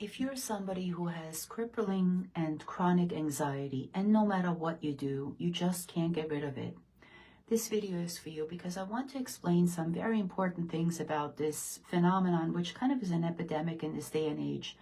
If you're somebody who has crippling and chronic anxiety, and no matter what you do, you just can't get rid of it, this video is for you, because I want to explain some very important things about this phenomenon, which kind of is an epidemic in this day and age,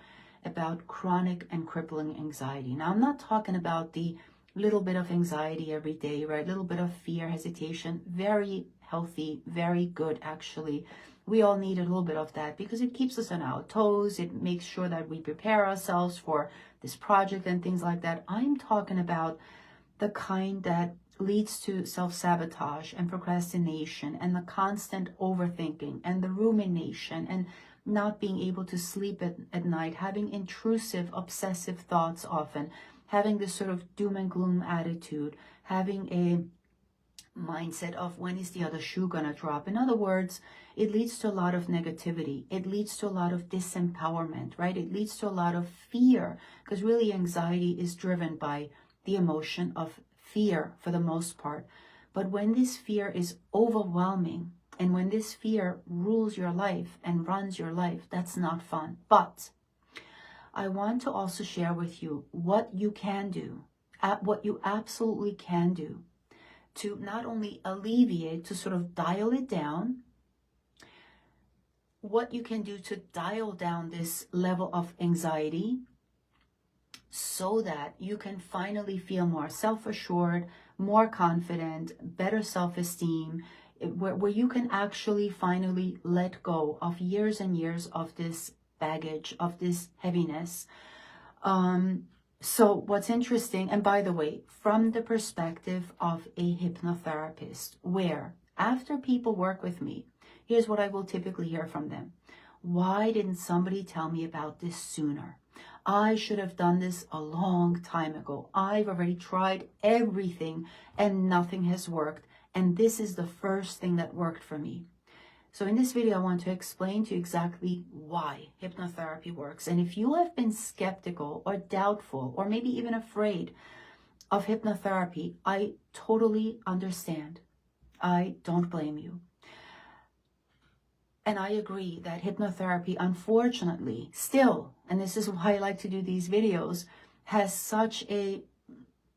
about chronic and crippling anxiety. Now, I'm not talking about the little bit of anxiety every day, right? Little bit of fear, hesitation, very healthy, very good, actually. We all need a little bit of that because it keeps us on our toes. It makes sure that we prepare ourselves for this project and things like that. I'm talking about the kind that leads to self-sabotage and procrastination and the constant overthinking and the rumination and not being able to sleep at night, having intrusive, obsessive thoughts often, having this sort of doom and gloom attitude, having a mindset of when is the other shoe gonna drop. In other words, it leads to a lot of negativity. It leads to a lot of disempowerment, right? It leads to a lot of fear, because really anxiety is driven by the emotion of fear for the most part. But when this fear is overwhelming and when this fear rules your life and runs your life, that's not fun. But I want to also share with you what you can do, what you absolutely can do to not only alleviate, to sort of dial it down, what you can do to dial down this level of anxiety so that you can finally feel more self-assured, more confident, better self-esteem, where you can actually finally let go of years and years of this baggage, of this heaviness. So what's interesting, and by the way, from the perspective of a hypnotherapist, where after people work with me, here's what I will typically hear from them. Why didn't somebody tell me about this sooner? I should have done this a long time ago. I've already tried everything and nothing has worked. And this is the first thing that worked for me. So in this video, I want to explain to you exactly why hypnotherapy works. And if you have been skeptical or doubtful or maybe even afraid of hypnotherapy, I totally understand. I don't blame you. And I agree that hypnotherapy, unfortunately, still, and this is why I like to do these videos, has such a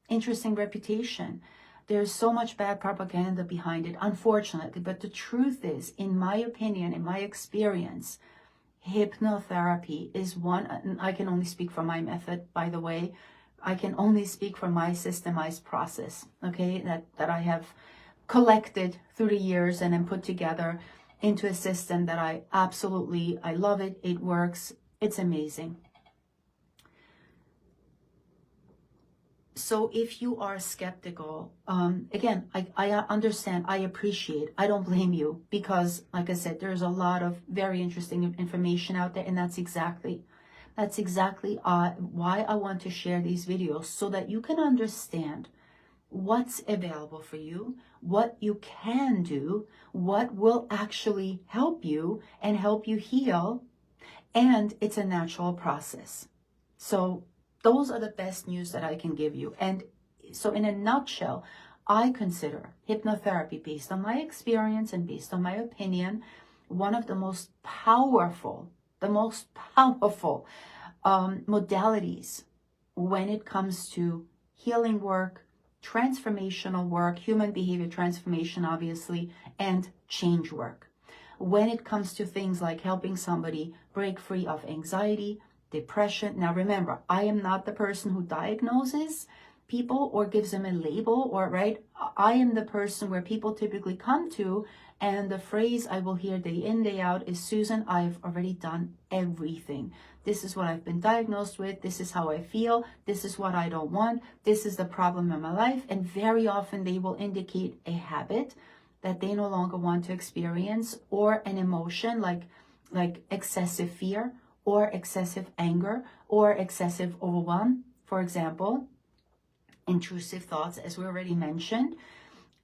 interesting reputation. There's so much bad propaganda behind it, unfortunately. But the truth is, in my opinion, in my experience, hypnotherapy is one, and I can only speak for my method, by the way. I can only speak for my systemized process, okay, that I have collected through the years and then put together into a system that I love it. It works. It's amazing. So if you are skeptical, again, I understand, I appreciate, I don't blame you, because like I said, there's a lot of very interesting information out there, and that's exactly why I want to share these videos, so that you can understand what's available for you, what you can do, what will actually help you and help you heal, and it's a natural process. So those are the best news that I can give you. And so in a nutshell, I consider hypnotherapy, based on my experience and based on my opinion, one of the most powerful modalities when it comes to healing work, transformational work, human behavior transformation, obviously, and change work. When it comes to things like helping somebody break free of anxiety, depression. Now remember, I am not the person who diagnoses people or gives them a label, or right. I am the person where people typically come to, and the phrase I will hear day in, day out is, Susan, I've already done everything. This is what I've been diagnosed with. This is how I feel. This is what I don't want. This is the problem in my life. And very often they will indicate a habit that they no longer want to experience, or an emotion like excessive fear, or excessive anger, or excessive overwhelm, for example, intrusive thoughts, as we already mentioned.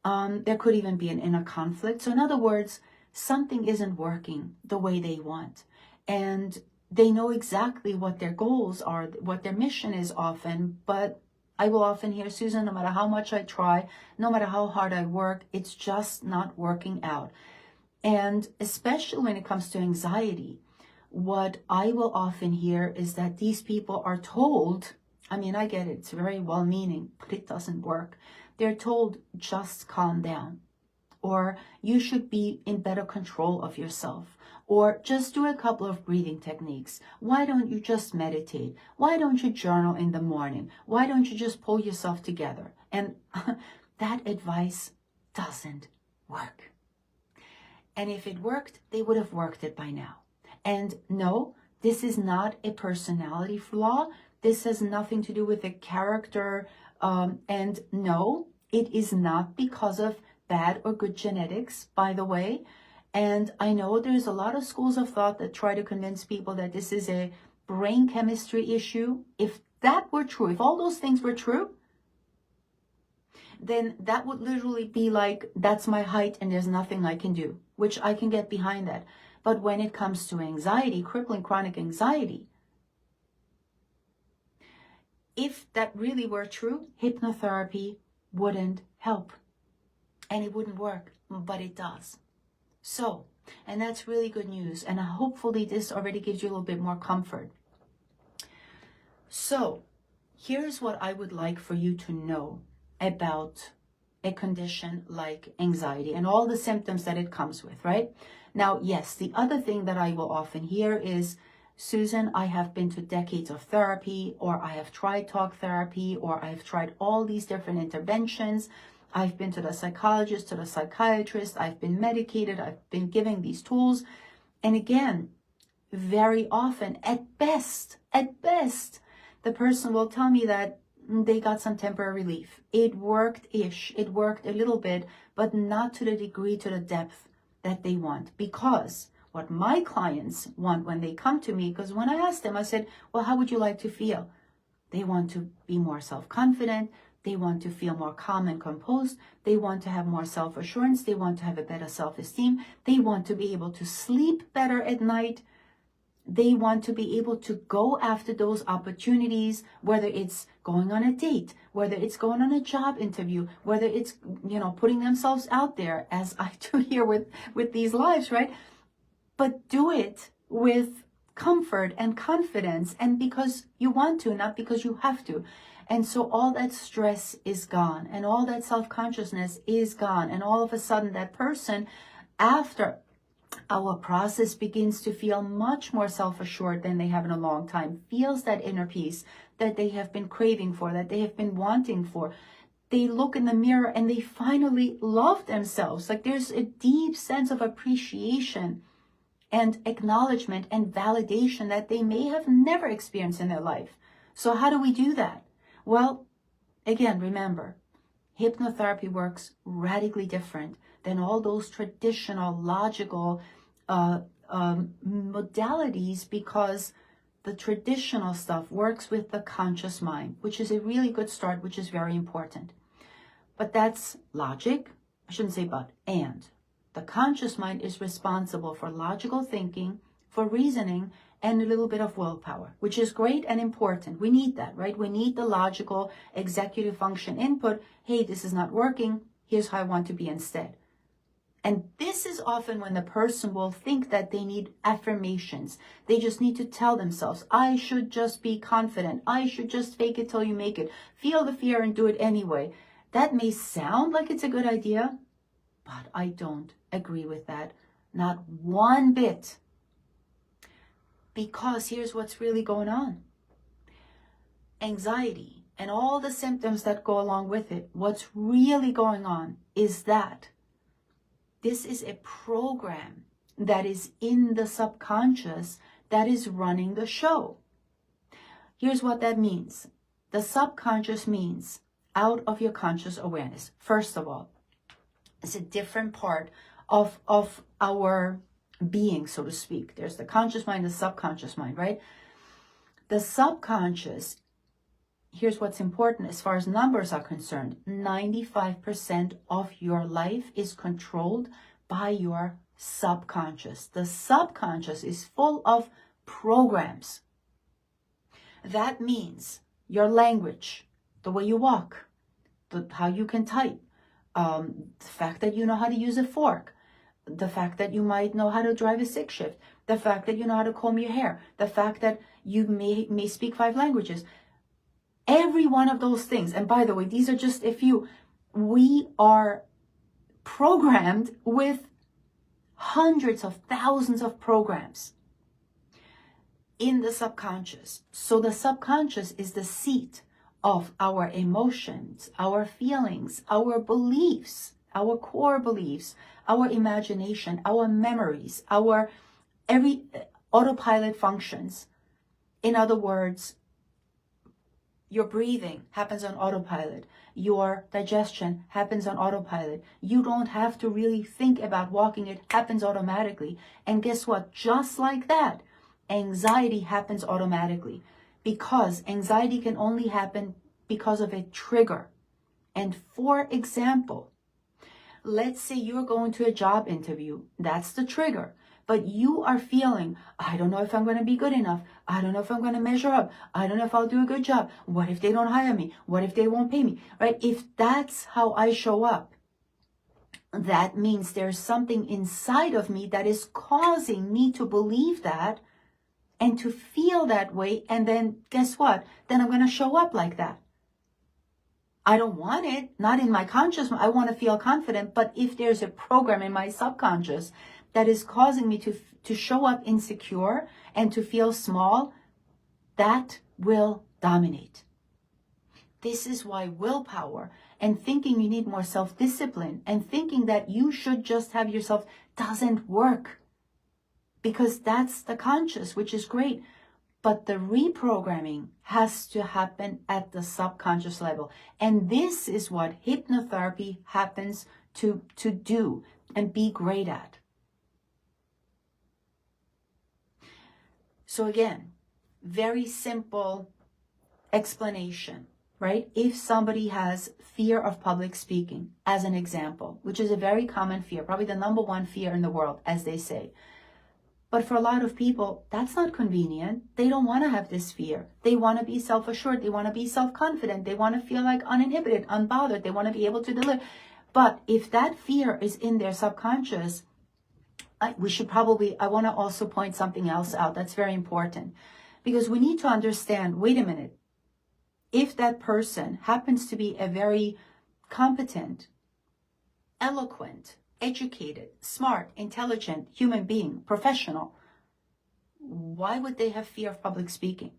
There could even be an inner conflict. So in other words, something isn't working the way they want. And they know exactly what their goals are, what their mission is often, but I will often hear, Susan, no matter how much I try, no matter how hard I work, it's just not working out. And especially when it comes to anxiety, what I will often hear is that these people are told, I mean, I get it, it's very well-meaning, but it doesn't work. They're told, just calm down, or you should be in better control of yourself, or just do a couple of breathing techniques. Why don't you just meditate? Why don't you journal in the morning? Why don't you just pull yourself together? And that advice doesn't work. And if it worked, they would have worked it by now. And no, this is not a personality flaw. This has nothing to do with a character. And no, it is not because of bad or good genetics, by the way. And I know there's a lot of schools of thought that try to convince people that this is a brain chemistry issue. If that were true, if all those things were true, then that would literally be like, that's my height and there's nothing I can do, which I can get behind that. But when it comes to anxiety, crippling chronic anxiety, if that really were true, hypnotherapy wouldn't help and it wouldn't work, but it does. So, and that's really good news. And hopefully this already gives you a little bit more comfort. So here's what I would like for you to know about a condition like anxiety and all the symptoms that it comes with, right? Now, yes, the other thing that I will often hear is, Susan, I have been to decades of therapy, or I have tried talk therapy, or I've tried all these different interventions. I've been to the psychologist, to the psychiatrist, I've been medicated, I've been giving these tools. And again, very often, at best, the person will tell me that they got some temporary relief. It worked-ish, it worked a little bit, but not to the degree, to the depth that they want. Because what my clients want when they come to me, because when I asked them, I said, well, how would you like to feel? They want to be more self-confident. They want to feel more calm and composed. They want to have more self-assurance. They want to have a better self-esteem. They want to be able to sleep better at night. They want to be able to go after those opportunities, whether it's going on a date, whether it's going on a job interview, whether it's, putting themselves out there, as I do here with these lives, right? But do it with comfort and confidence, and because you want to, not because you have to. And so all that stress is gone, and all that self-consciousness is gone. And all of a sudden that person, after our process, begins to feel much more self-assured than they have in a long time, feels that inner peace that they have been craving for, that they have been wanting for. They look in the mirror and they finally love themselves. Like there's a deep sense of appreciation and acknowledgement and validation that they may have never experienced in their life. So how do we do that? Well, again, remember, hypnotherapy works radically different than all those traditional logical modalities, because the traditional stuff works with the conscious mind, which is a really good start, which is very important. But that's logic. I shouldn't say but, and. The conscious mind is responsible for logical thinking, for reasoning, and a little bit of willpower, which is great and important. We need that, right? We need the logical executive function input. Hey, this is not working. Here's how I want to be instead. And this is often when the person will think that they need affirmations. They just need to tell themselves, I should just be confident. I should just fake it till you make it. Feel the fear and do it anyway. That may sound like it's a good idea, but I don't agree with that. Not one bit. Because here's what's really going on. Anxiety and all the symptoms that go along with it. What's really going on is that this is a program that is in the subconscious that is running the show. Here's what that means. The subconscious means out of your conscious awareness. First of all, it's a different part of our being, so to speak. There's the conscious mind, the subconscious mind, right? The subconscious, here's what's important as far as numbers are concerned. 95% of your life is controlled by your subconscious. The subconscious is full of programs. That means your language, the way you walk, how you can type, the fact that you know how to use a fork, the fact that you might know how to drive a 6 shift, the fact that you know how to comb your hair, the fact that you may speak 5 languages. Every one of those things, and by the way, these are just a few. We are programmed with hundreds of thousands of programs in the subconscious. So the subconscious is the seat of our emotions, our feelings, our beliefs, our core beliefs, our imagination, our memories, our every autopilot functions. In other words, your breathing happens on autopilot. Your digestion happens on autopilot. You don't have to really think about walking. It happens automatically. And guess what? Just like that, anxiety happens automatically, because anxiety can only happen because of a trigger. And for example, let's say you're going to a job interview. That's the trigger. But you are feeling, I don't know if I'm going to be good enough. I don't know if I'm going to measure up. I don't know if I'll do a good job. What if they don't hire me? What if they won't pay me? Right? If that's how I show up, that means there's something inside of me that is causing me to believe that and to feel that way. And then guess what? Then I'm going to show up like that. I don't want it, not in my conscious. I want to feel confident. But if there's a program in my subconscious that is causing me to show up insecure and to feel small, that will dominate. This is why willpower and thinking you need more self-discipline and thinking that you should just have yourself doesn't work. Because that's the conscious, which is great. But the reprogramming has to happen at the subconscious level. And this is what hypnotherapy happens to do and be great at. So again, very simple explanation, right? If somebody has fear of public speaking, as an example, which is a very common fear, probably the #1 fear in the world, as they say. But for a lot of people, that's not convenient. They don't want to have this fear. They want to be self-assured. They want to be self-confident. They want to feel like uninhibited, unbothered. They want to be able to deliver. But if that fear is in their subconscious, I want to also point something else out that's very important, because we need to understand, wait a minute, if that person happens to be a very competent, eloquent, educated, smart, intelligent human being, professional, why would they have fear of public speaking?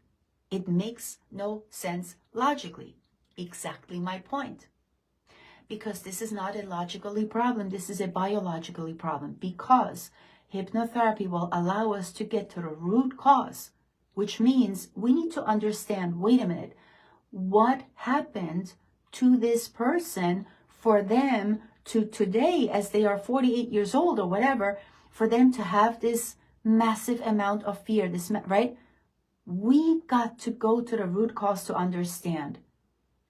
It makes no sense logically. Exactly my point. Because this is not a logically problem, this is a biologically problem, because hypnotherapy will allow us to get to the root cause, which means we need to understand, wait a minute, what happened to this person for them to today, as they are 48 years old or whatever, for them to have this massive amount of fear, right? We got to go to the root cause to understand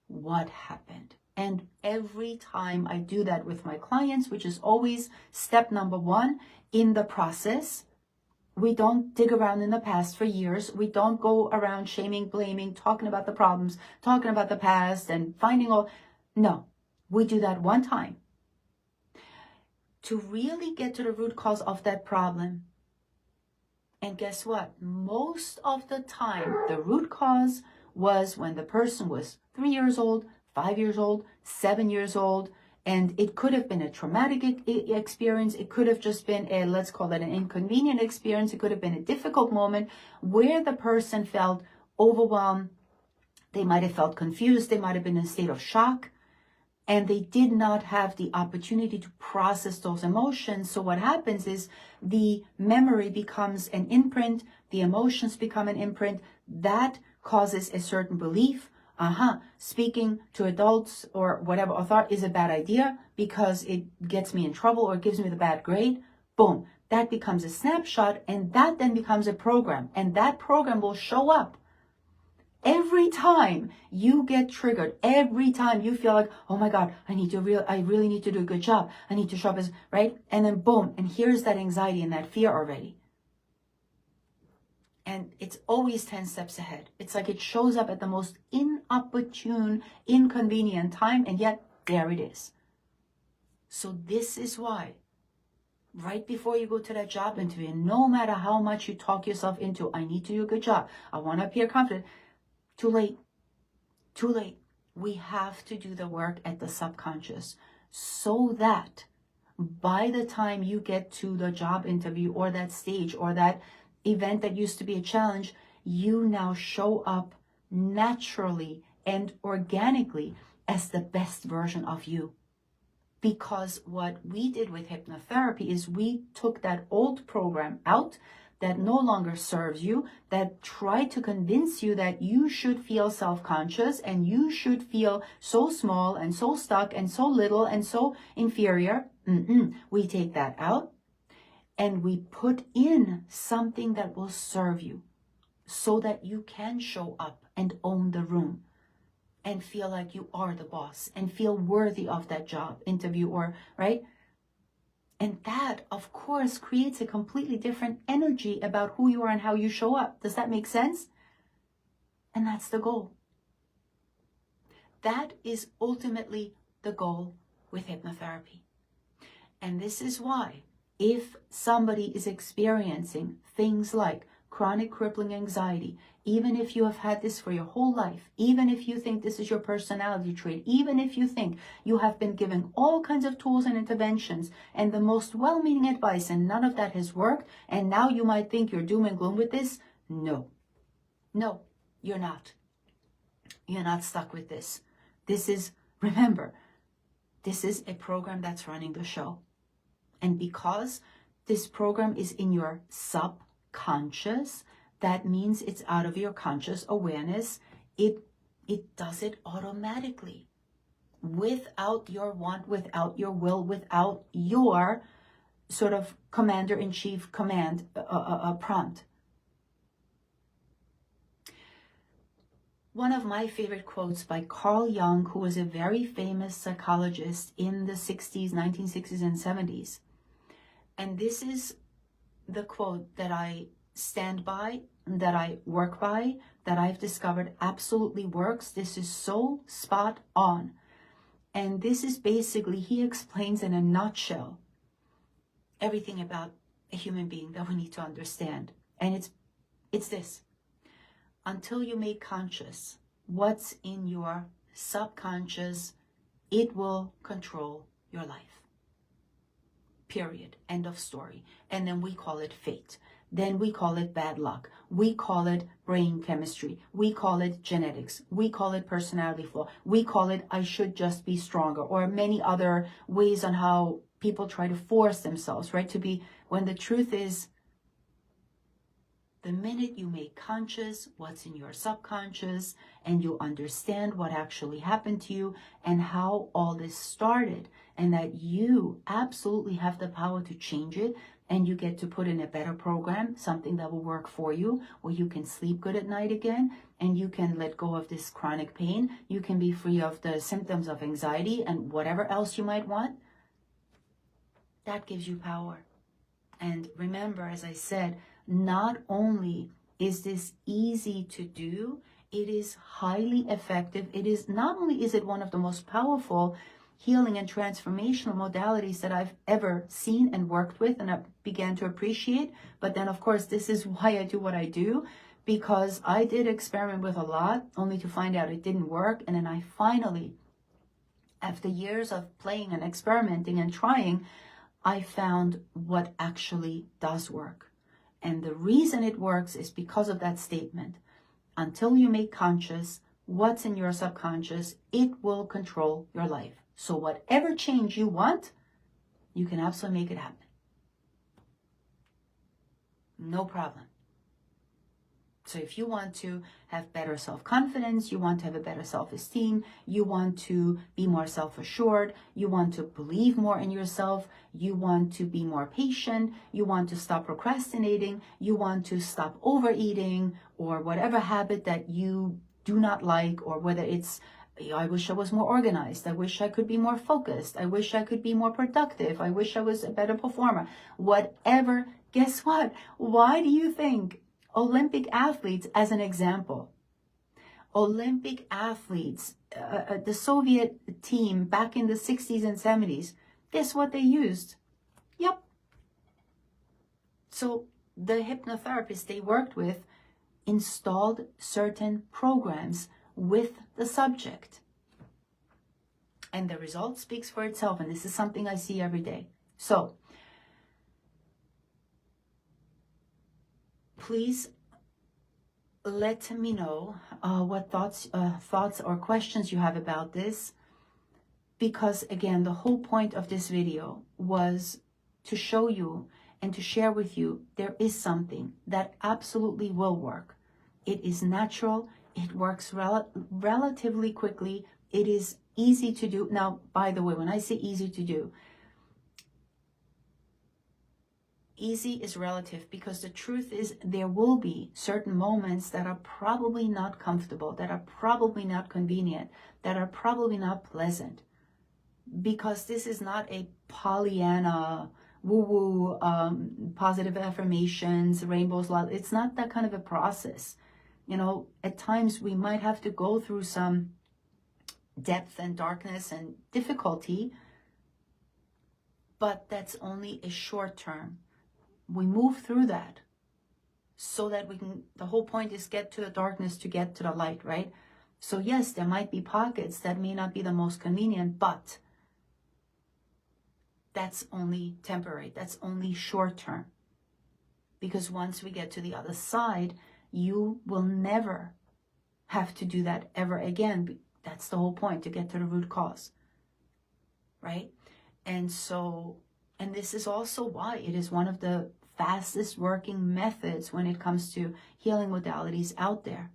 what happened. And every time I do that with my clients, which is always step #1 in the process, we don't dig around in the past for years. We don't go around shaming, blaming, talking about the problems, talking about the past and finding all. No, we do that one time to really get to the root cause of that problem. And guess what? Most of the time, the root cause was when the person was 3 years old, 5 years old, 7 years old, and it could have been a traumatic experience. It could have just been let's call it an inconvenient experience. It could have been a difficult moment where the person felt overwhelmed. They might have felt confused. They might have been in a state of shock, and they did not have the opportunity to process those emotions. So what happens is the memory becomes an imprint. The emotions become an imprint. That causes a certain belief. Speaking to adults or whatever authority is a bad idea because it gets me in trouble or gives me the bad grade. Boom. That becomes a snapshot, and that then becomes a program. And that program will show up every time you get triggered, every time you feel like, oh my God, I really need to do a good job. I need to show up as, right? And then boom. And here's that anxiety and that fear already. And it's always 10 steps ahead. It's like it shows up at the most inopportune, inconvenient time, and yet there it is. So this is why right before you go to that job interview. And no matter how much you talk yourself into, I need to do a good job, I want to appear confident, too late. Too late. We have to do the work at the subconscious so that by the time you get to the job interview or that stage or that event that used to be a challenge, you now show up naturally and organically as the best version of you. Because what we did with hypnotherapy is we took that old program out that no longer serves you, that tried to convince you that you should feel self-conscious and you should feel so small and so stuck and so little and so inferior. We take that out and we put in something that will serve you so that you can show up and own the room and feel like you are the boss and feel worthy of that job interview, or right? And that, of course, creates a completely different energy about who you are and how you show up. Does that make sense? And that's the goal. That is ultimately the goal with hypnotherapy. And this is why, if somebody is experiencing things like chronic crippling anxiety, even if you have had this for your whole life, even if you think this is your personality trait, even if you think you have been given all kinds of tools and interventions and the most well-meaning advice and none of that has worked, and now you might think you're doom and gloom with this, no, you're not. You're not stuck with this. This is, remember, this is a program that's running the show. And because this program is in your subconscious, that means it's out of your conscious awareness. It does it automatically, without your want, without your will, without your sort of commander-in-chief command prompt. One of my favorite quotes by Carl Jung, who was a very famous psychologist in the 60s, 1960s and 70s. And this is the quote that I stand by, that I work by, that I've discovered absolutely works. This is so spot on. And this is basically, he explains in a nutshell everything about a human being that we need to understand. And it's this. Until you make conscious what's in your subconscious, it will control your life. Period. End of story. And then we call it fate. Then we call it bad luck. We call it brain chemistry. We call it genetics. We call it personality flaw. We call it I should just be stronger, or many other ways on how people try to force themselves, right, to be, when the truth is, the minute you make conscious what's in your subconscious and you understand what actually happened to you and how all this started, and that you absolutely have the power to change it, and you get to put in a better program, something that will work for you, where you can sleep good at night again, and you can let go of this chronic pain, you can be free of the symptoms of anxiety and whatever else you might want, that gives you power. And remember, as I said, not only is this easy to do, it is highly effective. It is not only is it one of the most powerful healing and transformational modalities that I've ever seen and worked with, and I began to appreciate. But then, of course, this is why I do what I do, because I did experiment with a lot, only to find out it didn't work. And then I finally, after years of playing and experimenting and trying, I found what actually does work. And the reason it works is because of that statement. Until you make conscious what's in your subconscious, it will control your life. So whatever change you want, you can absolutely make it happen. No problem. So if you want to have better self-confidence, you want to have a better self-esteem, you want to be more self-assured, you want to believe more in yourself, you want to be more patient, you want to stop procrastinating, you want to stop overeating, or whatever habit that you do not like, or whether it's, I wish I was more organized, I wish I could be more focused, I wish I could be more productive, I wish I was a better performer, whatever, guess what? Why do you think Olympic athletes, as an example, Olympic athletes, the Soviet team back in the 60s and 70s, guess what they used? Yep, So the hypnotherapist they worked with installed certain programs with the subject. And the result speaks for itself. And this is something I see every day. So please let me know what thoughts or questions you have about this. Because again, the whole point of this video was to show you and to share with you there is something that absolutely will work. It is natural. It works relatively quickly. It is easy to do. Now, by the way, when I say easy to do, easy is relative, because the truth is there will be certain moments that are probably not comfortable, that are probably not convenient, that are probably not pleasant. Because this is not a Pollyanna, woo-woo, positive affirmations, rainbows, love. It's not that kind of a process. You know, at times we might have to go through some depth and darkness and difficulty, but that's only a short term. We move through that so that we can, the whole point is get to the darkness to get to the light, right? So yes, there might be pockets that may not be the most convenient, but that's only temporary. That's only short term. Because once we get to the other side, you will never have to do that ever again. That's the whole point, to get to the root cause, right? And so, and this is also why it is one of the fastest working methods when it comes to healing modalities out there,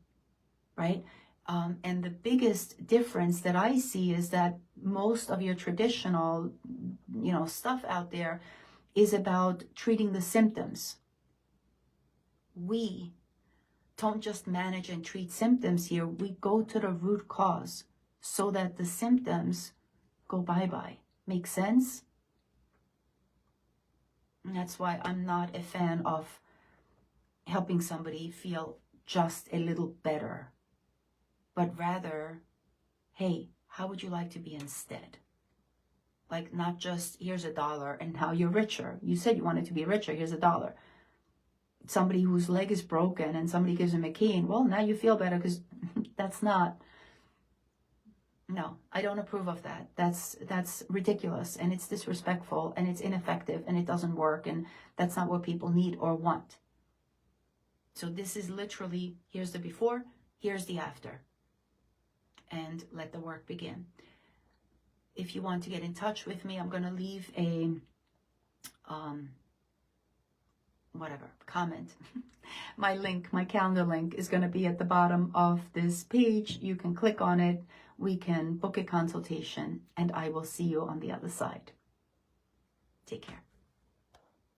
right? And the biggest difference that I see is that most of your traditional, stuff out there is about treating the symptoms. We don't just manage and treat symptoms here. We go to the root cause so that the symptoms go bye-bye. Make sense? And that's why I'm not a fan of helping somebody feel just a little better, but rather, hey, how would you like to be instead? Like, not just here's $1 and now you're richer. You said you wanted to be richer, here's $1. Somebody whose leg is broken and somebody gives him a cane, well, now you feel better, because that's not, no, I don't approve of that. That's ridiculous, and it's disrespectful, and it's ineffective, and it doesn't work, and that's not what people need or want. So this is literally, here's the before, here's the after, and let the work begin. If you want to get in touch with me, I'm going to leave a comment. My link, my calendar link, is going to be at the bottom of this page. You can click on it. We can book a consultation, and I will see you on the other side. Take care.